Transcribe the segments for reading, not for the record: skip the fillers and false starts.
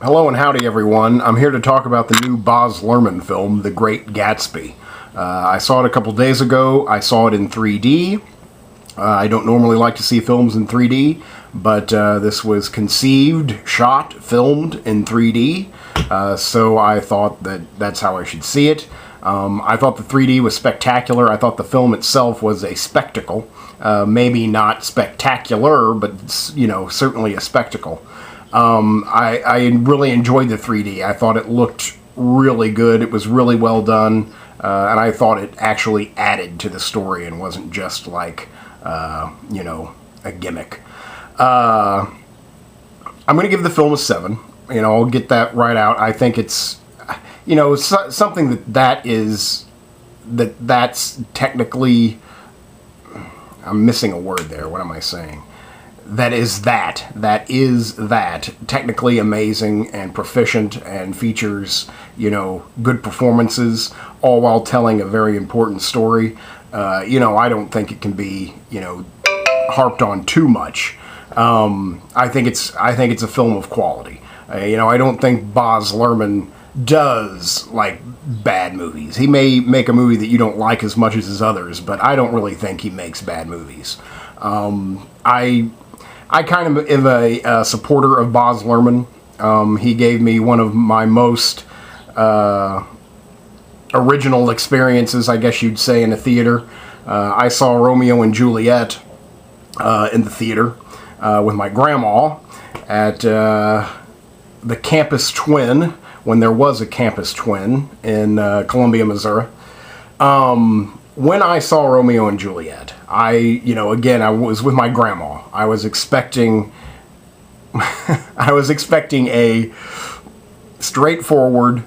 Hello and howdy, everyone. I'm here to talk about the new Baz Luhrmann film, The Great Gatsby. I saw it a couple days ago. I saw it in 3D. I don't normally like to see films in 3D, but this was conceived, shot, filmed in 3D, so I thought that that's how I should see it. I thought the 3D was spectacular. I thought the film itself was a spectacle. Maybe not spectacular, but, you know, certainly a spectacle. I really enjoyed the 3D. I thought it looked really good. It was really well done, and I thought it actually added to the story and wasn't just like, you know, a gimmick. I'm going to give the film a 7. You know, I'll get that right out. I think it's, you know, something that's technically, I'm missing a word there. What am I saying? That is technically amazing and proficient and features, you know, good performances, all while telling a very important story. You know, I don't think it can be, you know, harped on too much. I think it's a film of quality. You know, I don't think Baz Luhrmann does like bad movies. He may make a movie that you don't like as much as his others, but I don't really think he makes bad movies. I kind of am a supporter of Baz Luhrmann. He gave me one of my most original experiences, I guess you'd say, in a theater. I saw Romeo and Juliet in the theater with my grandma at the Campus Twin, when there was a Campus Twin in Columbia, Missouri. When I saw Romeo and Juliet, I was with my grandma. I was expecting a straightforward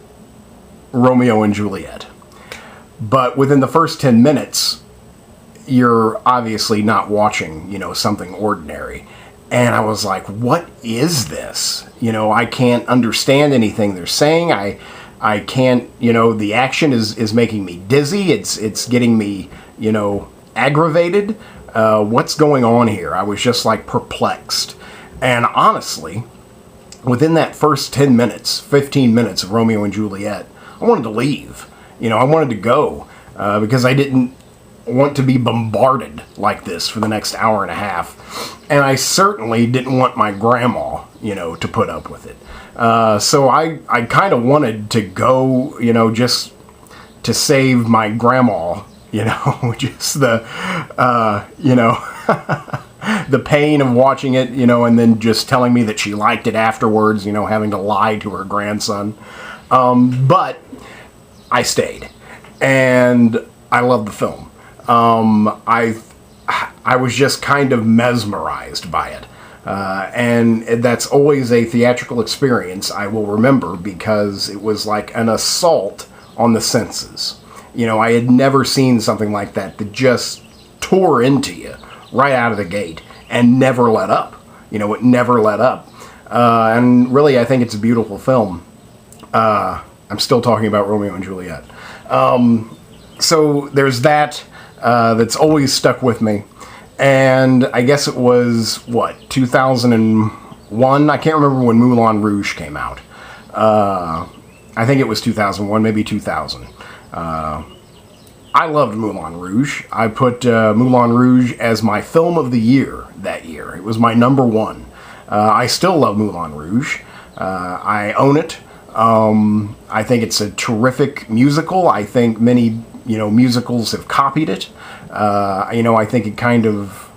Romeo and Juliet. But within the first 10 minutes, you're obviously not watching, you know, something ordinary. And I was like, what is this? You know, I can't understand anything they're saying. I can't, you know, the action is making me dizzy. It's getting me, you know, aggravated. What's going on here? I was just like perplexed. And honestly, within that first 10 minutes, 15 minutes of Romeo and Juliet, I wanted to leave. You know, I wanted to go because I didn't want to be bombarded like this for the next hour and a half. And I certainly didn't want my grandma, you know, to put up with it. So I kind of wanted to go, you know, just to save my grandma, you know, just the, you know, the pain of watching it, you know, and then just telling me that she liked it afterwards, you know, having to lie to her grandson. But I stayed, and I loved the film. I was just kind of mesmerized by it. And that's always a theatrical experience I will remember, because it was like an assault on the senses. You know, I had never seen something like that just tore into you right out of the gate and never let up. You know, it never let up. And really, I think it's a beautiful film. I'm still talking about Romeo and Juliet. So there's that. That's always stuck with me. And I guess it was, 2001? I can't remember when Moulin Rouge came out. I think it was 2001, maybe 2000. I loved Moulin Rouge. I put Moulin Rouge as my film of the year that year. It was my number one. I still love Moulin Rouge. I own it. I think it's a terrific musical. I think many, you know, musicals have copied it. You know, I think it kind of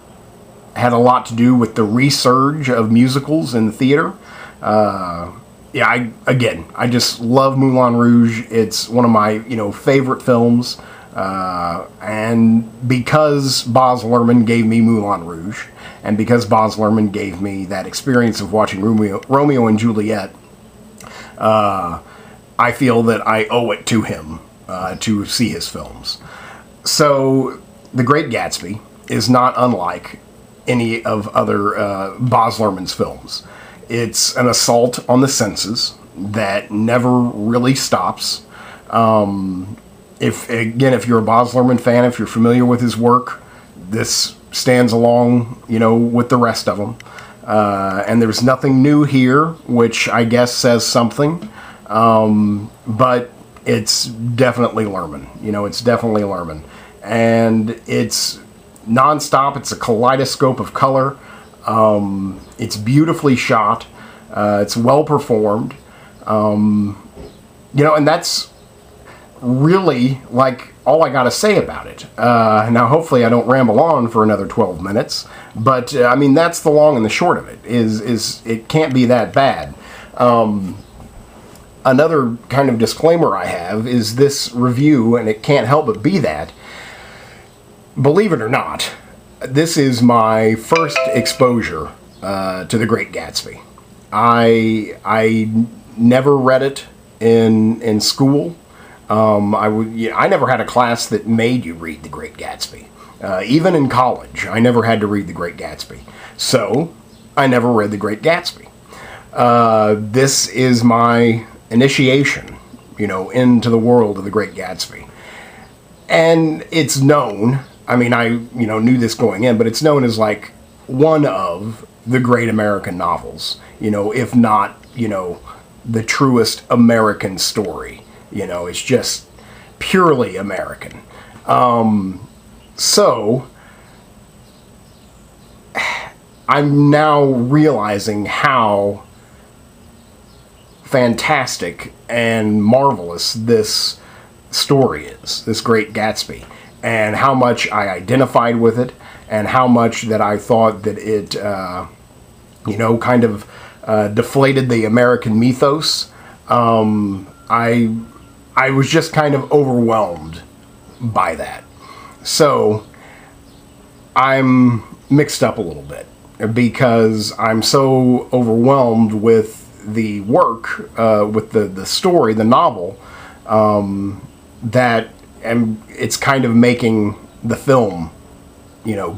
had a lot to do with the resurge of musicals in the theater. Yeah, I just love Moulin Rouge. It's one of my, you know, favorite films. And because Baz Luhrmann gave me Moulin Rouge, and because Baz Luhrmann gave me that experience of watching Romeo and Juliet, I feel that I owe it to him to see his films. So, The Great Gatsby is not unlike any of other Baz Luhrmann's films. It's an assault on the senses that never really stops. If you're a Baz Luhrmann fan, if you're familiar with his work, this stands along, you know, with the rest of them. and there's nothing new here, which I guess says something. But it's definitely Lerman. It's definitely Lerman. And it's nonstop. It's a kaleidoscope of color. It's beautifully shot. It's well performed. And that's really like all I gotta say about it. Now hopefully I don't ramble on for another 12 minutes, but that's the long and the short of it, is it can't be that bad. Another kind of disclaimer I have is this review, and it can't help but be that, believe it or not, this is my first exposure to The Great Gatsby. I never read it in school. I never had a class that made you read The Great Gatsby. Even in college, I never had to read The Great Gatsby. So, I never read The Great Gatsby. This is my initiation, into the world of The Great Gatsby. And it's known, I knew this going in, but it's known as like one of the great American novels, if not, the truest American story. It's just purely American. So, I'm now realizing how fantastic and marvelous this story is, this Great Gatsby, and how much I identified with it, and how much that I thought that it, kind of deflated the American mythos. I was just kind of overwhelmed by that. So, I'm mixed up a little bit, because I'm so overwhelmed with the work, with the story, the novel, that it's kind of making the film,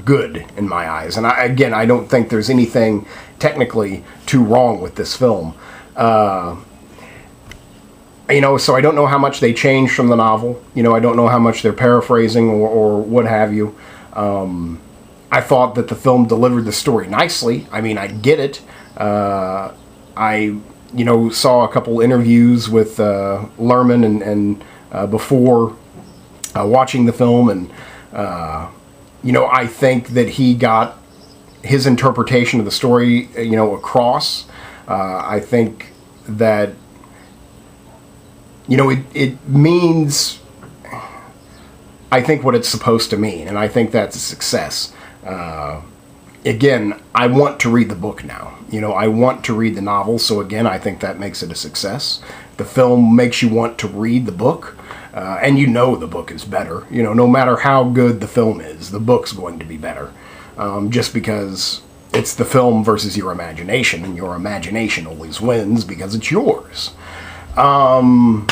good in my eyes. And I don't think there's anything technically too wrong with this film. So I don't know how much they changed from the novel. I don't know how much they're paraphrasing or what have you. I thought that the film delivered the story nicely. I get it. I saw a couple interviews with Lerman and before watching the film, and I think that he got his interpretation of the story, across. I think that it means, I think, what it's supposed to mean, and I think that's a success. Again, I want to read the book now. I want to read the novel, so again, I think that makes it a success. The film makes you want to read the book, and the book is better. No matter how good the film is, the book's going to be better. Just because it's the film versus your imagination, and your imagination always wins because it's yours. All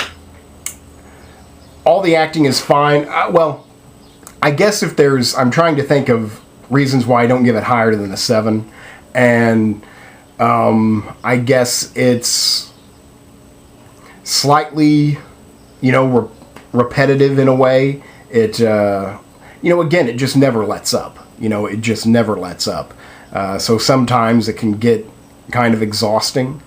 the acting is fine. I guess if I'm trying to think of reasons why I don't give it higher than a 7, and I guess it's slightly, repetitive in a way. It, again, it just never lets up. It just never lets up. So sometimes it can get kind of exhausting.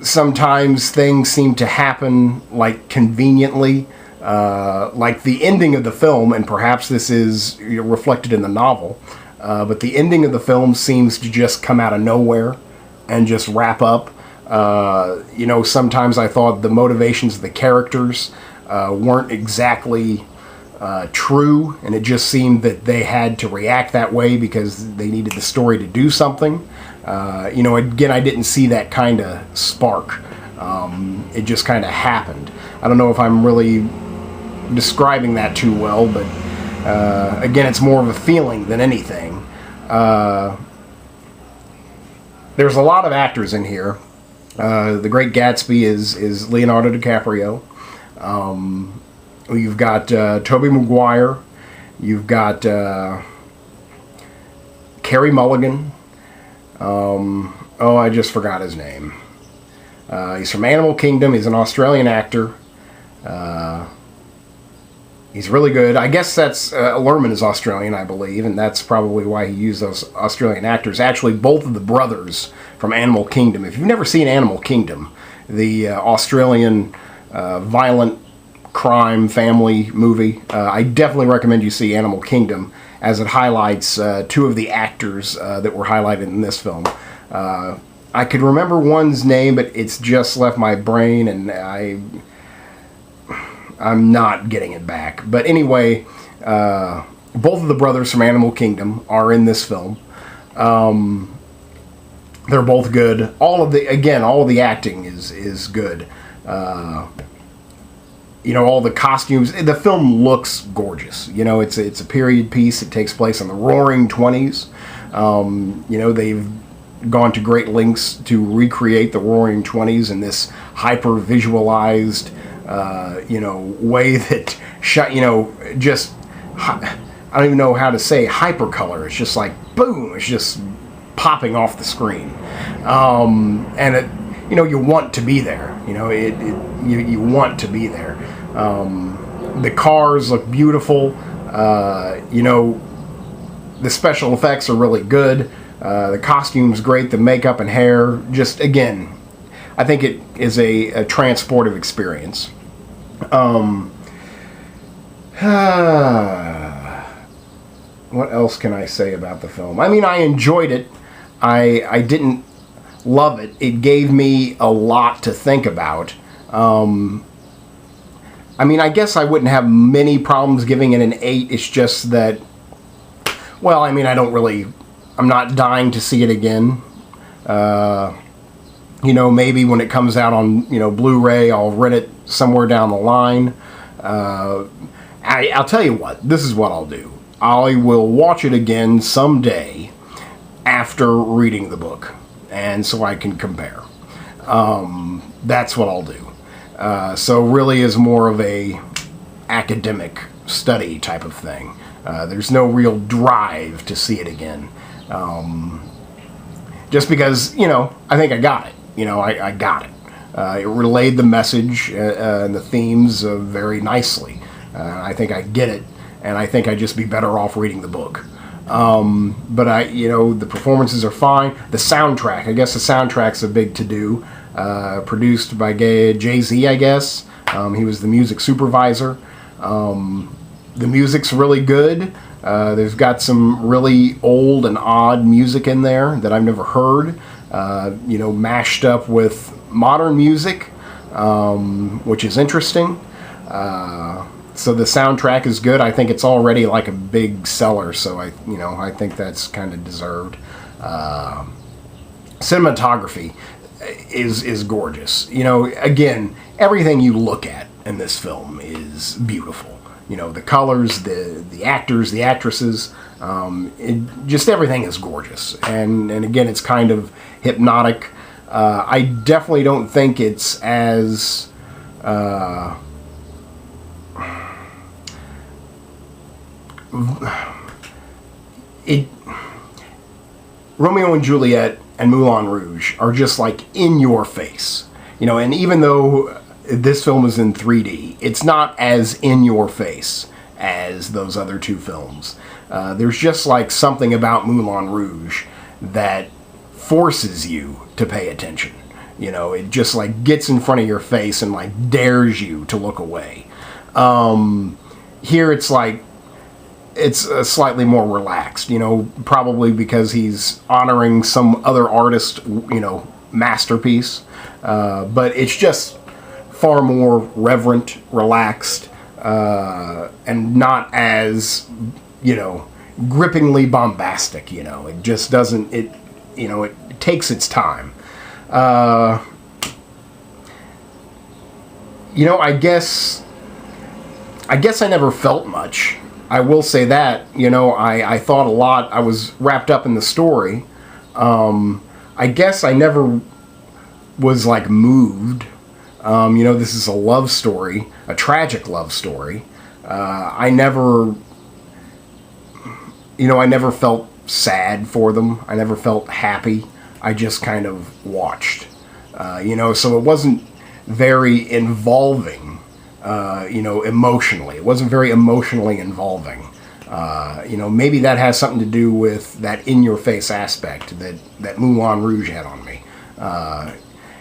Sometimes things seem to happen, like, conveniently. Like the ending of the film, and perhaps this is reflected in the novel, but the ending of the film seems to just come out of nowhere and just wrap up. Sometimes I thought the motivations of the characters weren't exactly true, and it just seemed that they had to react that way because they needed the story to do something. Again, I didn't see that kind of spark. It just kind of happened. I don't know if I'm really describing that too well, but again, it's more of a feeling than anything. There's a lot of actors in here. The Great Gatsby is Leonardo DiCaprio. You've got Tobey Maguire. You've got Carey Mulligan. I just forgot his name. He's from Animal Kingdom. He's an Australian actor. He's really good. I guess that's Lerman is Australian, I believe, and that's probably why he used those Australian actors. Actually, both of the brothers from Animal Kingdom. If you've never seen Animal Kingdom, the Australian violent crime family movie, I definitely recommend you see Animal Kingdom, as it highlights two of the actors that were highlighted in this film. I could remember one's name, but it's just left my brain, and I'm not getting it back. But anyway, both of the brothers from Animal Kingdom are in this film. They're both good. All of the acting is good. All the costumes. The film looks gorgeous. It's a period piece. It takes place in the Roaring 20s. They've gone to great lengths to recreate the Roaring 20s in this hyper visualized way that just I don't even know how to say hypercolor. It's just like boom, it's just popping off the screen, and it, you want to be there. You want to be there. The cars look beautiful. The special effects are really good. The costume's great. The makeup and hair, just again, I think it is a transportive experience. What else can I say about the film? I mean, I enjoyed it. I didn't love it. It gave me a lot to think about. I mean, I guess I wouldn't have many problems giving it an 8. It's just that, well, I mean, I'm not dying to see it again. Maybe when it comes out on, Blu-ray, I'll rent it somewhere down the line. I'll tell you what, this is what I'll do. I will watch it again someday after reading the book, and so I can compare. That's what I'll do. So really is more of a academic study type of thing. There's no real drive to see it again. Just because, I think I got it. I got it. It relayed the message and the themes very nicely. I think I get it, and I think I'd just be better off reading the book. But the performances are fine. The soundtrack, I guess the soundtrack's a big to-do. Produced by Jay-Z, I guess. He was the music supervisor. The music's really good. There's got some really old and odd music in there that I've never heard. Mashed up with modern music, which is interesting. So the soundtrack is good. I think it's already like a big seller, so I think that's kind of deserved. Cinematography is gorgeous. Again, everything you look at in this film is beautiful. The colors, the actors, the actresses, just everything is gorgeous. And again, it's kind of hypnotic. I definitely don't think it's as Romeo and Juliet and Moulin Rouge are just like in your face, and even though this film is in 3D, it's not as in your face as those other two films. There's just like something about Moulin Rouge that forces you to pay attention. It just like gets in front of your face and like dares you to look away. Here it's like, it's slightly more relaxed, probably because he's honoring some other artist, masterpiece. But it's just far more reverent, relaxed, and not as, grippingly bombastic, It just doesn't, it takes its time. I guess I never felt much. I will say that, I thought a lot. I was wrapped up in the story. I guess I never was like moved. This is a love story, a tragic love story. I never felt sad for them. I never felt happy. I just kind of watched, so it wasn't very involving emotionally. It wasn't very emotionally involving. Maybe that has something to do with that in-your-face aspect that Moulin Rouge had on me.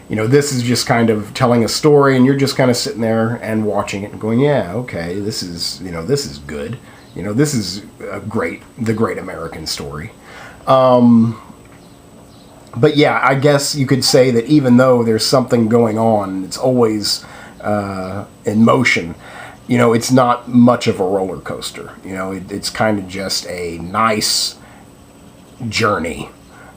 This is just kind of telling a story, and you're just kind of sitting there and watching it and going, yeah, okay, this is good. This is the great American story. But yeah, I guess you could say that even though there's something going on, it's always in motion. It's not much of a roller coaster. It's kind of just a nice journey.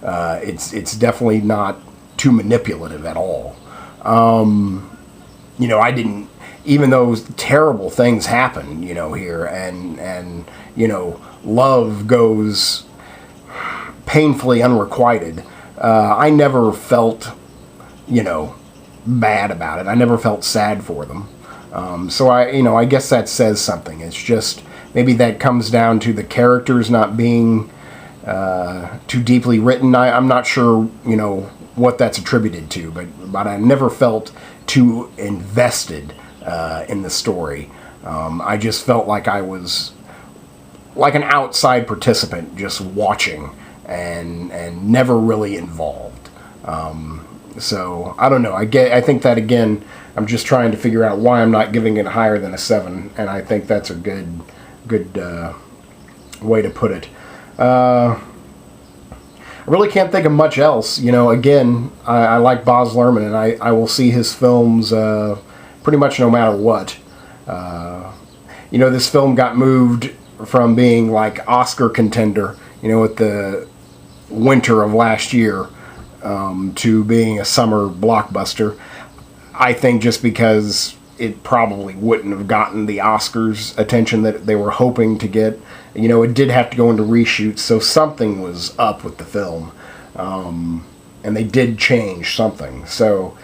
It's definitely not too manipulative at all. I didn't, even though terrible things happen, here, and love goes painfully unrequited. I never felt, bad about it. I never felt sad for them. So I guess that says something. It's just, maybe that comes down to the characters not being too deeply written. I'm not sure, what that's attributed to, but I never felt too invested in the story. I just felt like I was like an outside participant, just watching and never really involved. So I don't know. I think that, again, I'm just trying to figure out why I'm not giving it higher than a 7, and I think that's a good way to put it. I really can't think of much else. Again, I like Baz Luhrmann, and I will see his films pretty much no matter what. This film got moved from being like Oscar contender, at the winter of last year, to being a summer blockbuster. I think just because it probably wouldn't have gotten the Oscars attention that they were hoping to get. It did have to go into reshoots, so something was up with the film. And they did change something. So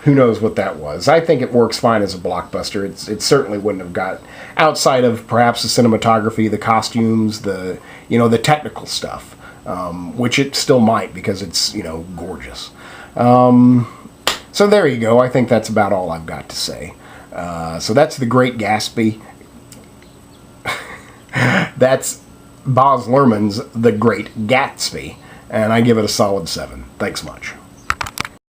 who knows what that was. I think it works fine as a blockbuster. It certainly wouldn't have got, outside of perhaps the cinematography, the costumes, the technical stuff, which it still might because it's, gorgeous. So there you go. I think that's about all I've got to say. So that's The Great Gatsby. That's Baz Luhrmann's The Great Gatsby, and I give it a solid 7. Thanks much.